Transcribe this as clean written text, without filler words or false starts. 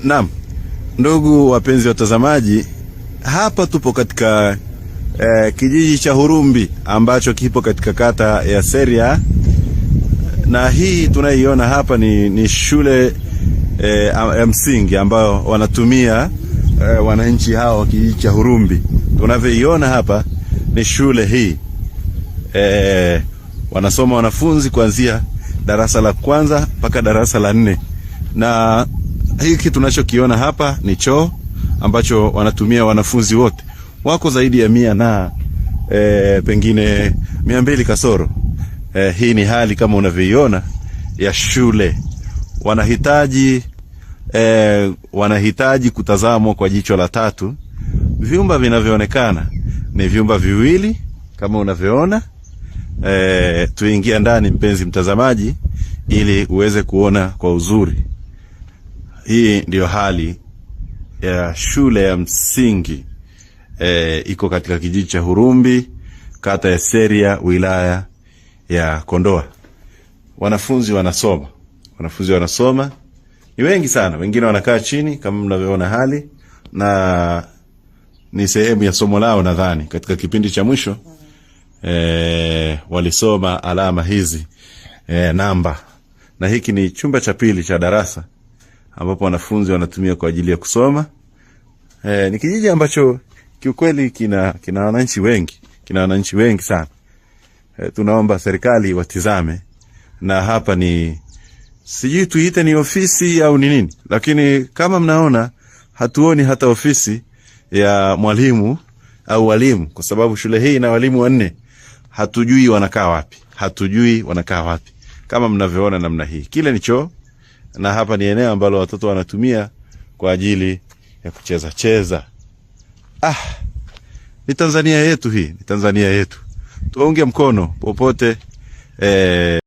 Naam, ndugu wapenzi watazamaji, hapa tupo katika kijiji cha Hurumbi ambacho kipo katika kata ya Seria, na hii tunaiona hapa ni shule ya msingi ambayo wanatumia wananchi hao wa kijiji cha Hurumbi. Tunavyoiona hapa ni shule hii, wanasoma wanafunzi kuanzia darasa la kwanza mpaka darasa la 4, na hiki tunachokiona hapa ni choo ambacho wanatumia wanafunzi wote. Wako zaidi ya 100 na pengine 200 kasoro. Hii ni hali kama unavyoiona ya shule. Wanahitaji kutazamwa kwa jicho la tatu. Vyumba vinavyoonekana ni vyumba viwili kama unavyoona. Tuingia ndani mpenzi mtazamaji, ili uweze kuona kwa uzuri. Hii ndio hali ya shule ya msingi, iko katika kijiji cha Hurumbi, kata ya Seria, wilaya ya Kondoa. Wanafunzi wanasoma, ni wengi sana, wengine wanakaa chini kama mnavyoona hali, na ni sehemu ya somo lao nadhani. Katika kipindi cha mwisho walisoma alama hizi, namba, na hiki ni chumba cha pili cha darasa ambapo wanafunzi wanatumia kwa ajili ya kusoma. Ni kijiji ambacho kiukweli kina wananchi wengi sana. Tunaomba serikali watizame, na hapa ni sijui tuite ni ofisi au ni nini, lakini kama mnaona hatuoni hata ofisi ya mwalimu au walimu, kwa sababu shule hii ina walimu 4. Hatujui wanakaa wapi, kama mnavyoona namna hii. Kile ni choo, na hapa ni eneo ambalo watoto wanatumia kwa ajili ya kucheza. Ni Tanzania yetu hii, Tuwaunge mkono popote